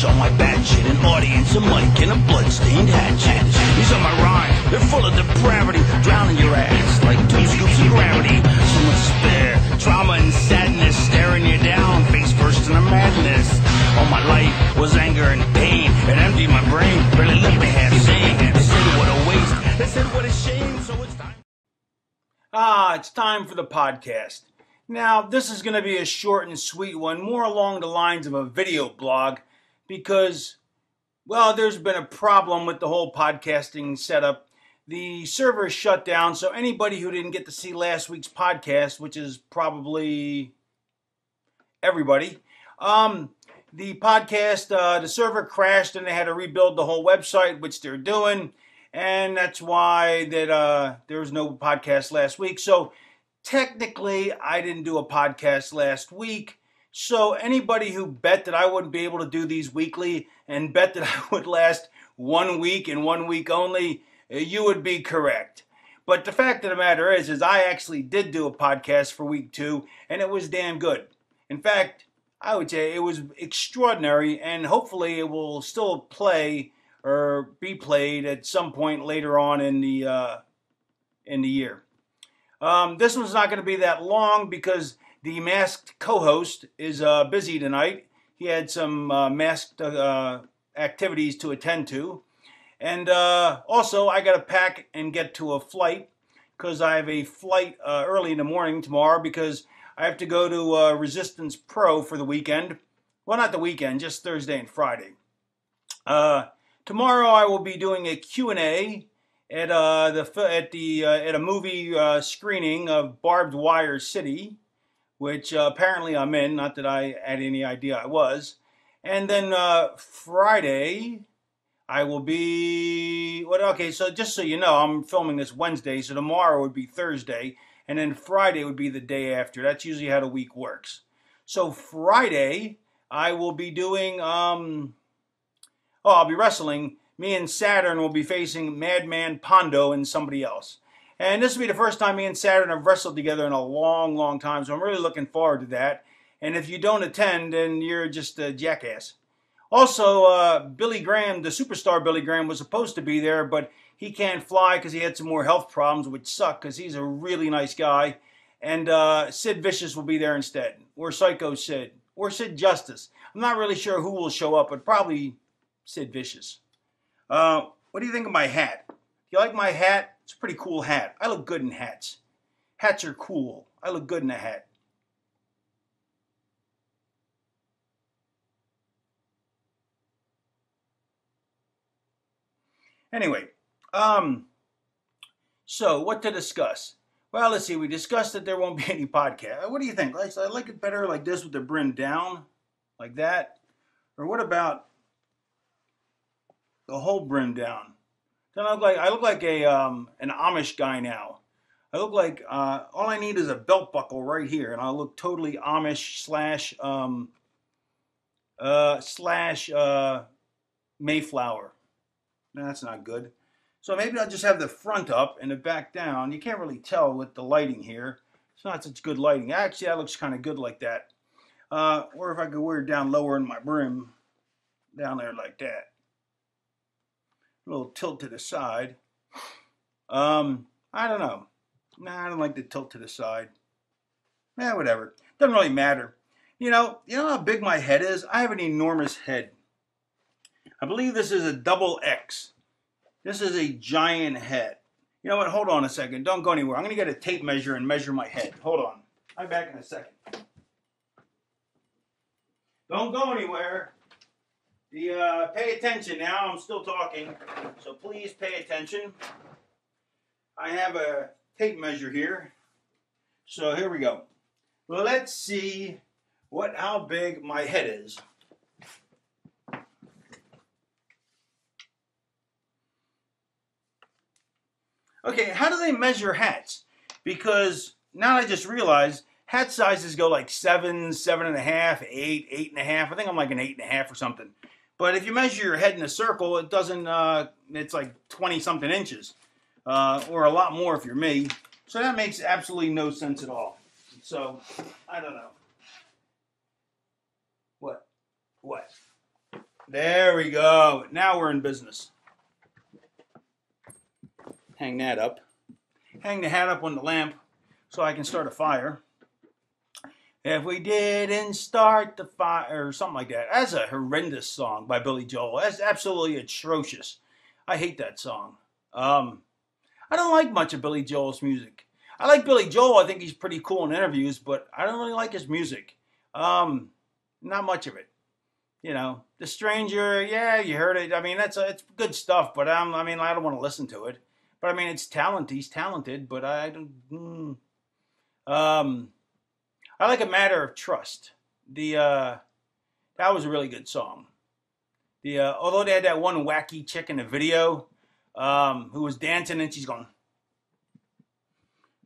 on my bad shit, an audience, a mic, and a bloodstained hatchet. These are my rhymes, they're full of depravity, drowning your ass like 2 scoops of gravity. So much spare, trauma and sadness, staring you down, face first in a madness. All my life was anger and pain, it emptied my brain, barely let me half sane. They said what a waste, they said what a shame, so it's time. It's time for the podcast. Now, this is going to be a short and sweet one, more along the lines of a video blog, because, well, there's been a problem with the whole podcasting setup. The server is shut down, so anybody who didn't get to see last week's podcast, which is probably everybody, the podcast, the server crashed and they had to rebuild the whole website, which they're doing, and that's why there was no podcast last week. So technically, I didn't do a podcast last week. So anybody who bet that I wouldn't be able to do these weekly and bet that I would last 1 week and 1 week only, you would be correct. But the fact of the matter is I actually did do a podcast for week 2, and it was damn good. In fact, I would say it was extraordinary, and hopefully it will still play or be played at some point later on in the year. This one's not going to be that long because the masked co-host is busy tonight. He had some masked activities to attend to. And also, I got to pack and get to a flight because I have a flight early in the morning tomorrow because I have to go to Resistance Pro for the weekend. Well, not the weekend, just Thursday and Friday. Tomorrow I will be doing a Q&A at a movie screening of Barbed Wire City, which apparently I'm in, not that I had any idea I was. And then Friday, I will be, okay, so just so you know, I'm filming this Wednesday, so tomorrow would be Thursday, and then Friday would be the day after. That's usually how the week works. So Friday, I will be doing, I'll be wrestling. Me and Saturn will be facing Madman Pondo and somebody else. And this will be the first time me and Saturn have wrestled together in a long, long time, so I'm really looking forward to that. And if you don't attend, then you're just a jackass. Also, Billy Graham, the superstar Billy Graham, was supposed to be there, but he can't fly because he had some more health problems, which suck because he's a really nice guy. And Sid Vicious will be there instead, or Psycho Sid, or Sid Justice. I'm not really sure who will show up, but probably Sid Vicious. What do you think of my hat? Do you like my hat? It's a pretty cool hat. I look good in hats. Hats are cool. I look good in a hat. Anyway, so what to discuss? Well, let's see. We discussed that there won't be any podcast. What do you think? I like it better like this with the brim down, like that, or what about the whole brim down? Then I look like a an Amish guy now. I look like all I need is a belt buckle right here, and I'll look totally Amish slash Mayflower. No, that's not good. So maybe I'll just have the front up and the back down. You can't really tell with the lighting here. It's not such good lighting. Actually, that looks kind of good like that. Or if I could wear it down lower in my brim, down there like that. A little tilt to the side. I don't know. Nah, I don't like the tilt to the side. Whatever. Doesn't really matter. You know how big my head is? I have an enormous head. I believe this is a double X. This is a giant head. You know what? Hold on a second. Don't go anywhere. I'm going to get a tape measure and measure my head. Hold on. I'll be back in a second. Don't go anywhere. Pay attention now. I'm still talking. So please pay attention. I have a tape measure here. So here we go. Well, let's see how big my head is. Okay, how do they measure hats? Because now I just realized hat sizes go like 7, 7.5, 8, 8.5. I think I'm like an 8.5 or something. But if you measure your head in a circle, it doesn't, it's like 20-something inches. Or a lot more if you're me. So that makes absolutely no sense at all. So, I don't know. What? There we go. Now we're in business. Hang that up. Hang the hat up on the lamp so I can start a fire. If we didn't start the fire, or something like that. That's a horrendous song by Billy Joel. That's absolutely atrocious. I hate that song. I don't like much of Billy Joel's music. I like Billy Joel. I think he's pretty cool in interviews, but I don't really like his music. Not much of it. You know, The Stranger, yeah, you heard it. I mean, it's good stuff, but I don't want to listen to it. But I mean, it's talent. He's talented, but I don't. I like A Matter of Trust. That was a really good song. Although they had that one wacky chick in the video, who was dancing and she's going,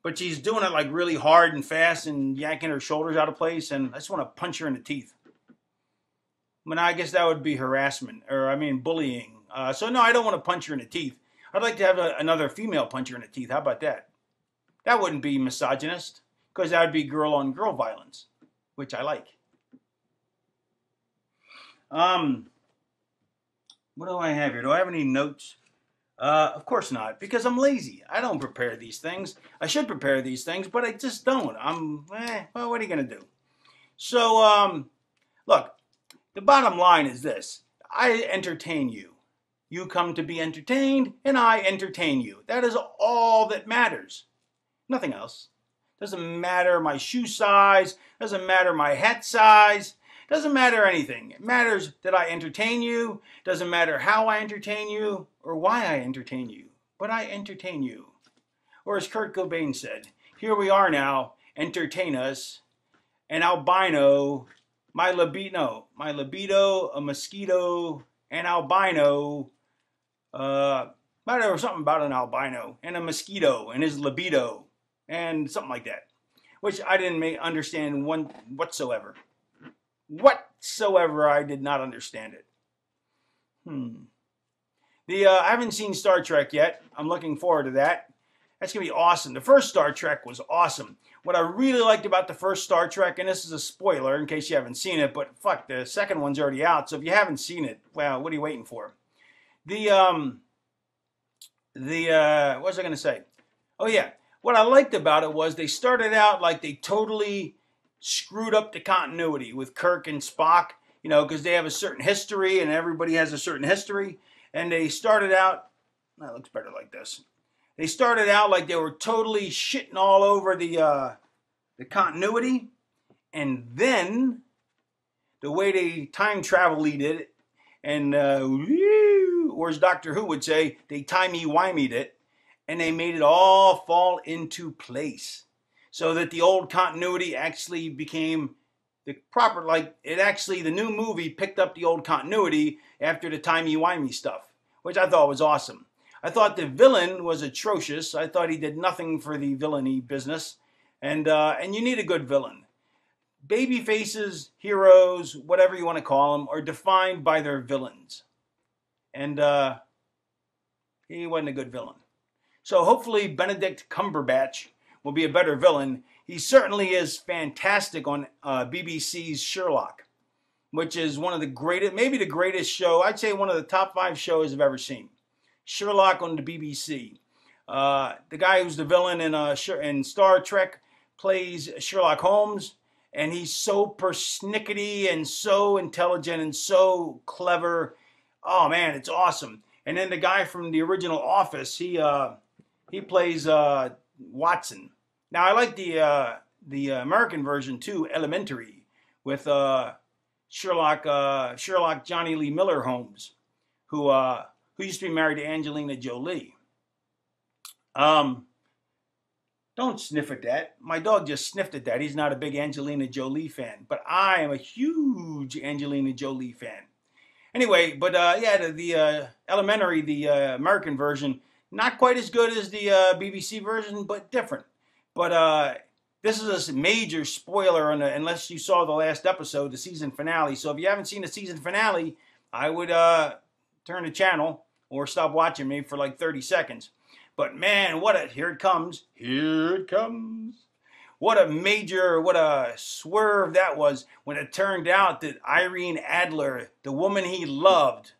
but she's doing it like really hard and fast and yanking her shoulders out of place, and I just want to punch her in the teeth. I mean, I guess that would be harassment, bullying. So no, I don't want to punch her in the teeth. I'd like to have another female punch her in the teeth. How about that? That wouldn't be misogynist, because that would be girl-on-girl violence, which I like. What do I have here? Do I have any notes? Of course not, because I'm lazy. I don't prepare these things. I should prepare these things, but I just don't. Well, what are you going to do? So, look, the bottom line is this. I entertain you. You come to be entertained, and I entertain you. That is all that matters. Nothing else. Doesn't matter my shoe size. Doesn't matter my hat size. Doesn't matter anything. It matters that I entertain you. Doesn't matter how I entertain you or why I entertain you. But I entertain you. Or as Kurt Cobain said, here we are now, entertain us. An albino, my libido, a mosquito, an albino. There was something about an albino and a mosquito and his libido and something like that, which I didn't understand whatsoever. Whatsoever, I did not understand it. I haven't seen Star Trek yet. I'm looking forward to that. That's going to be awesome. The first Star Trek was awesome. What I really liked about the first Star Trek, and this is a spoiler in case you haven't seen it, but fuck, the second one's already out, so if you haven't seen it, well, what are you waiting for? What was I going to say? Oh yeah, what I liked about it was they started out like they totally screwed up the continuity with Kirk and Spock, you know, because they have a certain history and everybody has a certain history. And they started out, that looks better like this. They started out like they were totally shitting all over the continuity. And then the way they time travel did it, and or as Doctor Who would say, they timey-wimeyed it, and they made it all fall into place. So that the old continuity actually became the proper, the new movie picked up the old continuity after the timey-wimey stuff, which I thought was awesome. I thought the villain was atrocious. I thought he did nothing for the villainy business. And you need a good villain. Baby faces, heroes, whatever you want to call them, are defined by their villains. And he wasn't a good villain. So hopefully Benedict Cumberbatch will be a better villain. He certainly is fantastic on BBC's Sherlock, which is one of the greatest, maybe the greatest show, I'd say one of the top 5 shows I've ever seen. Sherlock on the BBC. The guy who's the villain in Star Trek plays Sherlock Holmes, and he's so persnickety and so intelligent and so clever. Oh man, it's awesome. And then the guy from the original Office, he plays Watson. Now I like the American version too, Elementary, with Sherlock Johnny Lee Miller Holmes, who used to be married to Angelina Jolie. Don't sniff at that. My dog just sniffed at that. He's not a big Angelina Jolie fan, but I am a huge Angelina Jolie fan. Anyway, but the Elementary, the American version, not quite as good as the BBC version, but different. But this is a major spoiler unless you saw the last episode, the season finale. So if you haven't seen the season finale, I would turn the channel or stop watching me for like 30 seconds. But man, here it comes. Here it comes. what a swerve that was when it turned out that Irene Adler, the woman he loved,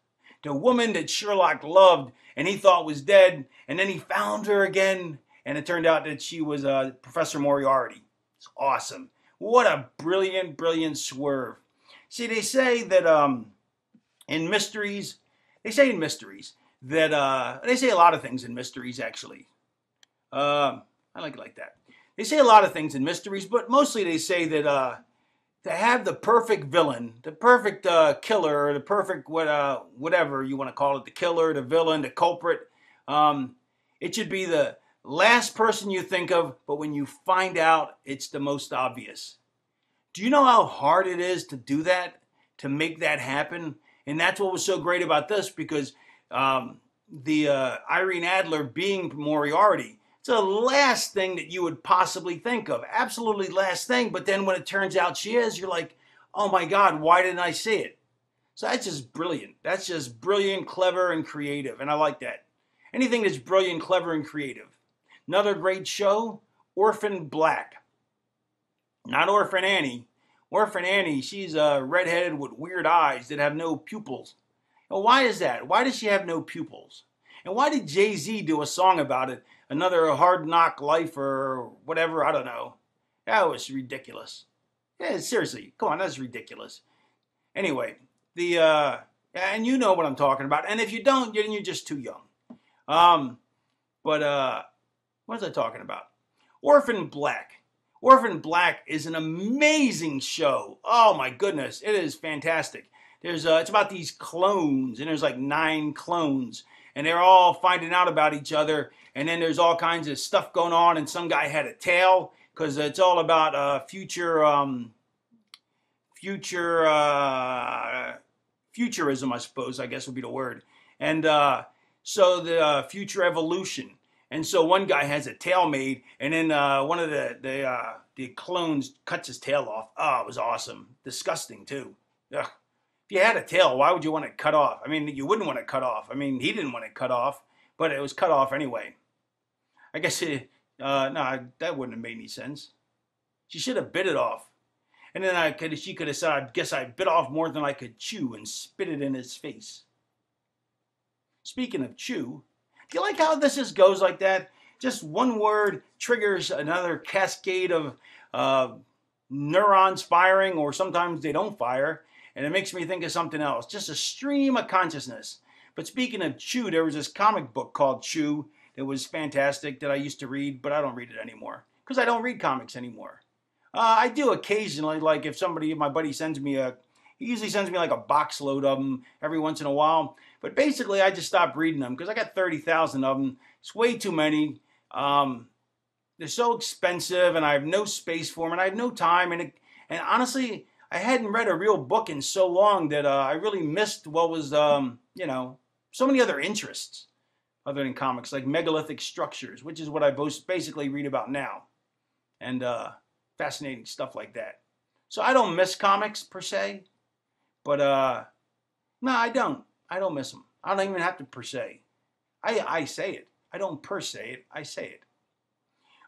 the woman that Sherlock loved and he thought was dead, and then he found her again, and it turned out that she was Professor Moriarty. It's awesome. What a brilliant, brilliant swerve. See, they say that in mysteries, they say that, they say a lot of things in mysteries, actually. I like it like that. They say a lot of things in mysteries, but mostly they say that to have the perfect villain, the perfect killer, the perfect whatever you want to call it, the killer, the villain, the culprit, it should be the last person you think of, but when you find out, it's the most obvious. Do you know how hard it is to do that, to make that happen? And that's what was so great about this, because the Irene Adler being Moriarty, it's the last thing that you would possibly think of. Absolutely last thing. But then when it turns out she is, you're like, oh my God, why didn't I see it? So that's just brilliant. That's just brilliant, clever, and creative. And I like that. Anything that's brilliant, clever, and creative. Another great show, Orphan Black. Not Orphan Annie. Orphan Annie, she's redheaded with weird eyes that have no pupils. And why is that? Why does she have no pupils? And why did Jay-Z do a song about it? Another Hard Knock Life or whatever, I don't know. That was ridiculous. Yeah, seriously, come on, that's ridiculous. Anyway, and you know what I'm talking about. And if you don't, then you're just too young. What was I talking about? Orphan Black. Orphan Black is an amazing show. Oh my goodness, it is fantastic. It's about these clones, and there's like 9 clones, and they're all finding out about each other, and then there's all kinds of stuff going on, and some guy had a tail, because it's all about futurism, I suppose, I guess would be the word. And so the future evolution. And so one guy has a tail made, and then one of the clones cuts his tail off. Oh, it was awesome. Disgusting, too. Ugh. If you had a tail, why would you want it cut off? I mean, you wouldn't want it cut off. I mean, he didn't want it cut off, but it was cut off anyway. I guess no, that wouldn't have made any sense. She should have bit it off. And then she could have said, I guess I bit off more than I could chew and spit it in his face. Speaking of chew, do you like how this just goes like that? Just one word triggers another cascade of neurons firing, or sometimes they don't fire, and it makes me think of something else. Just a stream of consciousness. But speaking of Chew, there was this comic book called Chew that was fantastic that I used to read, but I don't read it anymore because I don't read comics anymore. I do occasionally, like if my buddy sends me he usually sends me like a box load of them every once in a while. But basically, I just stopped reading them because I got 30,000 of them. It's way too many. They're so expensive, and I have no space for them, and I have no time. And honestly, I hadn't read a real book in so long that I really missed what was, so many other interests other than comics, like megalithic structures, which is what I basically read about now. And fascinating stuff like that. So I don't miss comics per se, but no, I don't. I don't miss them. I don't even have to per se. I say it. I don't per se it. I say it.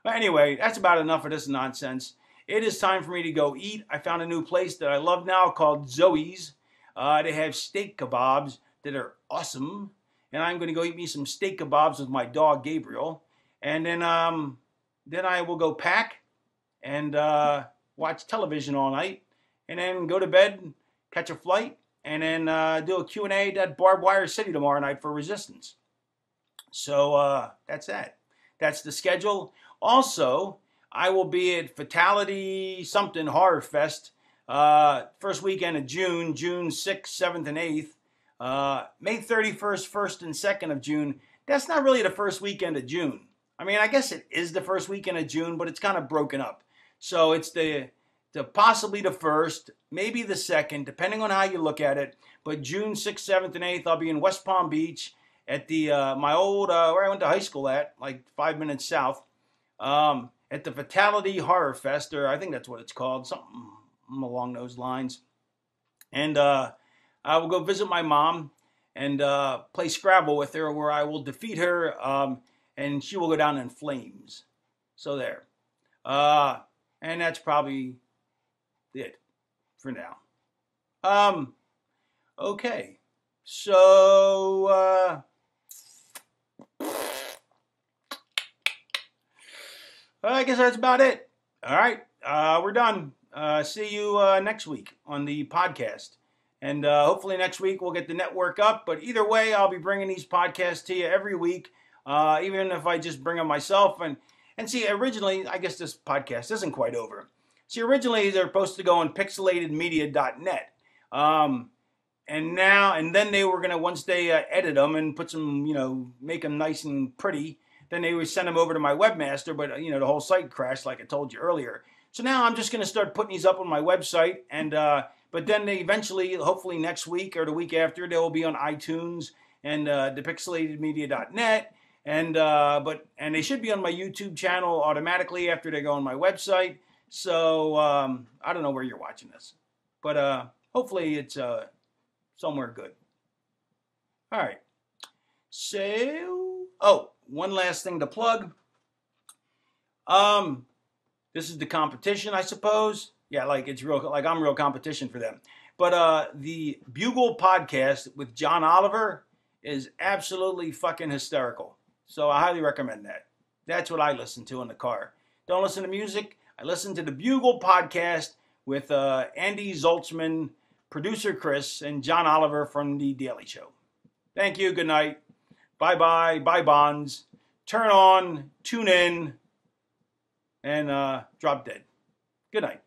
But anyway, that's about enough of this nonsense. It is time for me to go eat. I found a new place that I love now called Zoe's. They have steak kebabs that are awesome. And I'm going to go eat me some steak kebabs with my dog, Gabriel. And then I will go pack and watch television all night. And then go to bed, catch a flight, and then do a Q&A at Barbed Wire City tomorrow night for Resistance. So that's that. That's the schedule. Also, I will be at Fatality something Horror Fest first weekend of June 6th, 7th, and 8th. May 31st, 1st, and 2nd of June. That's not really the first weekend of June. I mean, I guess it is the first weekend of June, but it's kind of broken up. So it's the possibly the 1st, maybe the 2nd, depending on how you look at it. But June 6th, 7th, and 8th, I'll be in West Palm Beach at the my old where I went to high school at, like 5 minutes south. At the Fatality Horror Fest, or I think that's what it's called, something along those lines. And I will go visit my mom and play Scrabble with her, where I will defeat her, and she will go down in flames. So there. And that's probably it for now. Okay. So, I guess that's about it. All right. We're done. See you next week on the podcast. And hopefully next week we'll get the network up. But either way, I'll be bringing these podcasts to you every week, even if I just bring them myself. And see, originally, I guess this podcast isn't quite over. See, originally they're supposed to go on pixelatedmedia.net. And then they were going to, once they edit them and put some, make them nice and pretty, then they would send them over to my webmaster, but, the whole site crashed like I told you earlier. So now I'm just going to start putting these up on my website, and but then they eventually, hopefully next week or the week after, they will be on iTunes and thepixelatedmedia.net, and they should be on my YouTube channel automatically after they go on my website. So I don't know where you're watching this, but hopefully it's somewhere good. All right. So, one last thing to plug. This is the competition, I suppose. Yeah, it's real, I'm real competition for them. But the Bugle podcast with John Oliver is absolutely fucking hysterical. So I highly recommend that. That's what I listen to in the car. Don't listen to music. I listen to the Bugle podcast with Andy Zoltzman, producer Chris, and John Oliver from The Daily Show. Thank you. Good night. Bye-bye. Bye, bonds. Turn on, tune in, and drop dead. Good night.